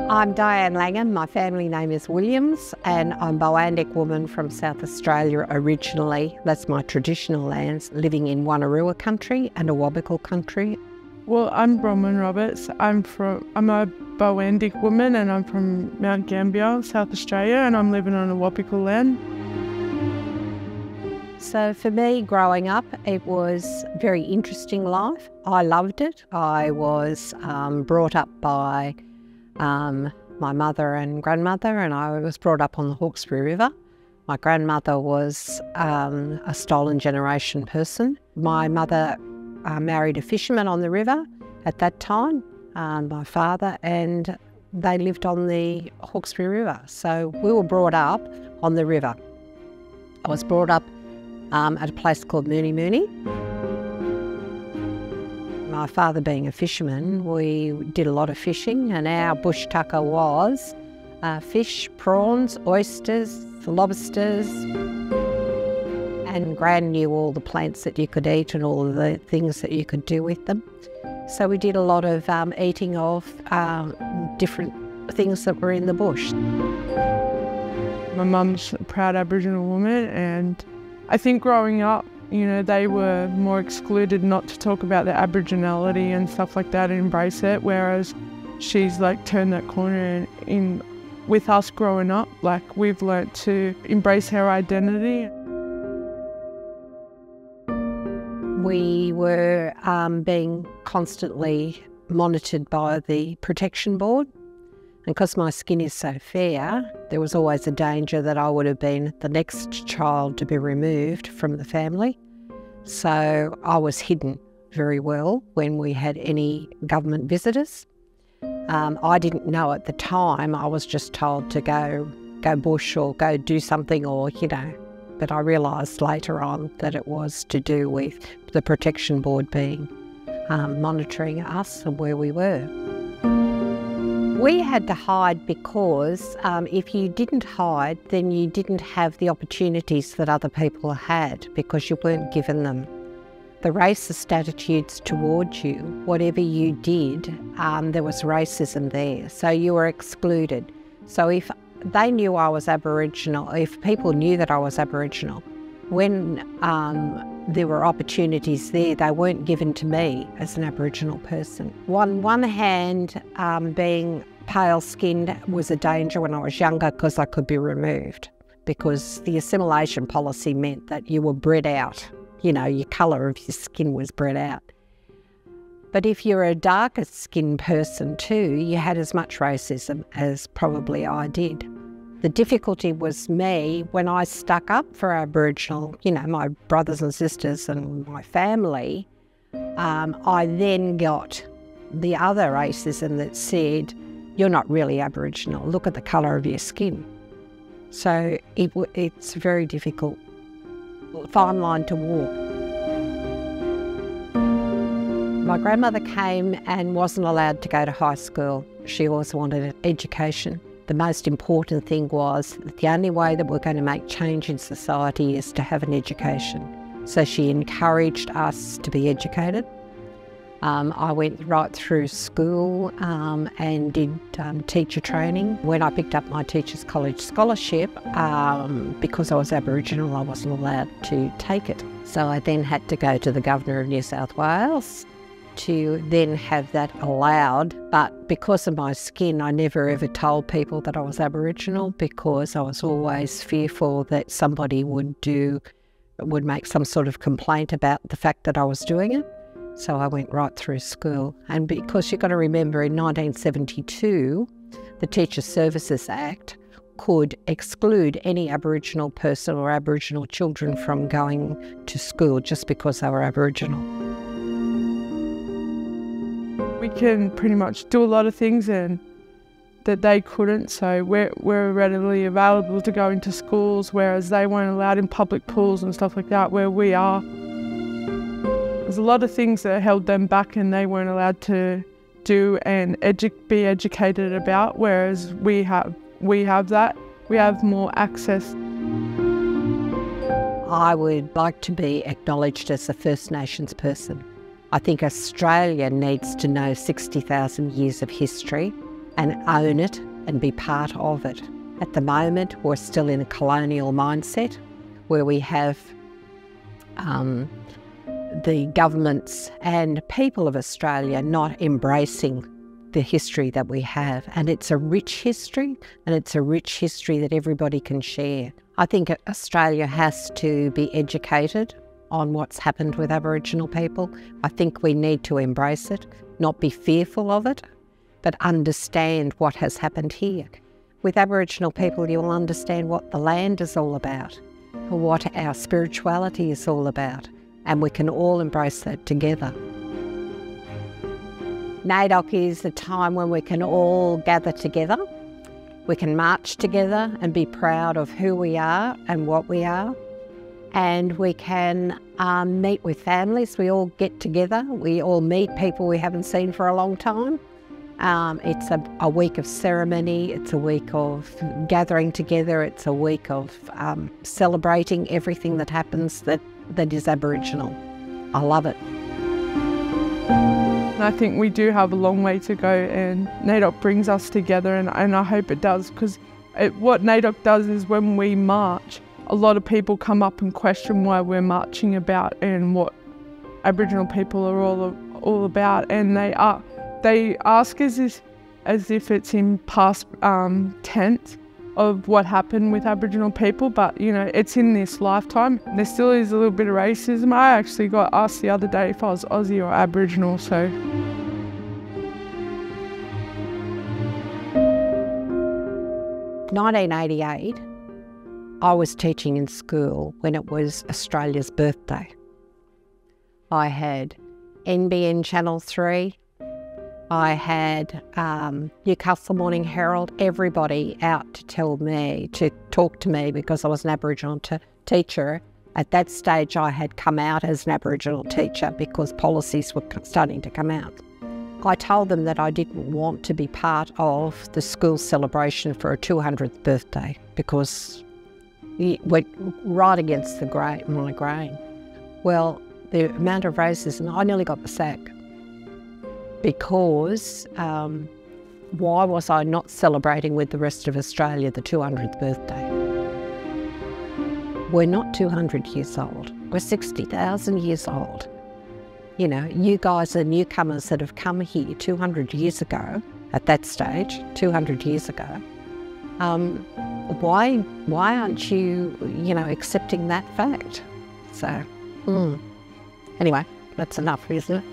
I'm Diane Langham. My family name is Williams, and I'm Boandic woman from South Australia originally. That's my traditional lands, living in Wannerua country and Awabakal country. Well, I'm Bronwyn Roberts. I'm a Boandic woman, and I'm from Mount Gambier, South Australia, and I'm living on Awabakal land. So for me, growing up, it was a very interesting life. I loved it. I was brought up by my mother and grandmother, and I was brought up on the Hawkesbury River. My grandmother was a stolen generation person. My mother married a fisherman on the river at that time, my father, and they lived on the Hawkesbury River. So we were brought up on the river. I was brought up at a place called Mooney Mooney. My father being a fisherman, we did a lot of fishing, and our bush tucker was fish, prawns, oysters, lobsters, and Gran knew all the plants that you could eat and all of the things that you could do with them. So we did a lot of eating of different things that were in the bush. My mum's a proud Aboriginal woman, and I think growing up, you know, they were more excluded not to talk about their Aboriginality and stuff like that and embrace it, whereas she's like turned that corner in with us growing up. Like, we've learnt to embrace her identity. We were being constantly monitored by the protection board. And because my skin is so fair, there was always a danger that I would have been the next child to be removed from the family. So I was hidden very well when we had any government visitors. I didn't know at the time. I was just told to go bush or go do something, or, you know, but I realised later on that it was to do with the protection board being monitoring us and where we were. We had to hide because if you didn't hide, then you didn't have the opportunities that other people had because you weren't given them. The racist attitudes towards you, whatever you did, there was racism there, so you were excluded. So if they knew I was Aboriginal, if people knew that I was Aboriginal, when there were opportunities there, they weren't given to me as an Aboriginal person. On one hand, being pale-skinned was a danger when I was younger because I could be removed, because the assimilation policy meant that you were bred out. You know, your colour of your skin was bred out. But if you're a darker skinned person too, you had as much racism as probably I did. The difficulty was me when I stuck up for Aboriginal, you know, my brothers and sisters and my family. I then got the other racism that said, you're not really Aboriginal, look at the colour of your skin. So it's a very difficult, fine line to walk. My grandmother came and wasn't allowed to go to high school. She always wanted an education. The most important thing was that the only way that we're going to make change in society is to have an education. So she encouraged us to be educated. I went right through school and did teacher training. When I picked up my Teachers College scholarship, because I was Aboriginal, I wasn't allowed to take it. So I then had to go to the Governor of New South Wales to then have that allowed. But because of my skin, I never ever told people that I was Aboriginal, because I was always fearful that somebody would make some sort of complaint about the fact that I was doing it. So I went right through school. And because you've got to remember, in 1972, the Teacher Services Act could exclude any Aboriginal person or Aboriginal children from going to school just because they were Aboriginal. We can pretty much do a lot of things and that they couldn't, so we're readily available to go into schools, whereas they weren't allowed in public pools and stuff like that, where we are. There's a lot of things that held them back and they weren't allowed to do and be educated about, whereas we have that. We have more access. I would like to be acknowledged as a First Nations person. I think Australia needs to know 60,000 years of history and own it and be part of it. At the moment, we're still in a colonial mindset where we have the governments and people of Australia not embracing the history that we have. And it's a rich history, and it's a rich history that everybody can share. I think Australia has to be educated on what's happened with Aboriginal people. I think we need to embrace it, not be fearful of it, but understand what has happened here. With Aboriginal people, you'll understand what the land is all about, what our spirituality is all about, and we can all embrace that together. NAIDOC is a time when we can all gather together. We can march together and be proud of who we are and what we are. And we can meet with families. We all get together. We all meet people we haven't seen for a long time. It's a week of ceremony. It's a week of gathering together. It's a week of celebrating everything that happens that is Aboriginal. I love it. I think we do have a long way to go, and NAIDOC brings us together, and I hope it does, because what NAIDOC does is when we march, a lot of people come up and question why we're marching about and what Aboriginal people are all about, and they ask as if it's in past tense of what happened with Aboriginal people, but you know, it's in this lifetime. There still is a little bit of racism. I actually got asked the other day if I was Aussie or Aboriginal, so. 1988, I was teaching in school when it was Australia's birthday. I had NBN Channel 3, I had Newcastle Morning Herald, everybody out to talk to me because I was an Aboriginal teacher. At that stage, I had come out as an Aboriginal teacher because policies were starting to come out. I told them that I didn't want to be part of the school celebration for a 200th birthday because it went right against my grain. Well, the amount of racism, I nearly got the sack. Because why was I not celebrating with the rest of Australia the 200th birthday? We're not 200 years old. We're 60,000 years old. You know, you guys are newcomers that have come here 200 years ago, at that stage, 200 years ago. Why aren't you, accepting that fact? So, anyway, that's enough, isn't it?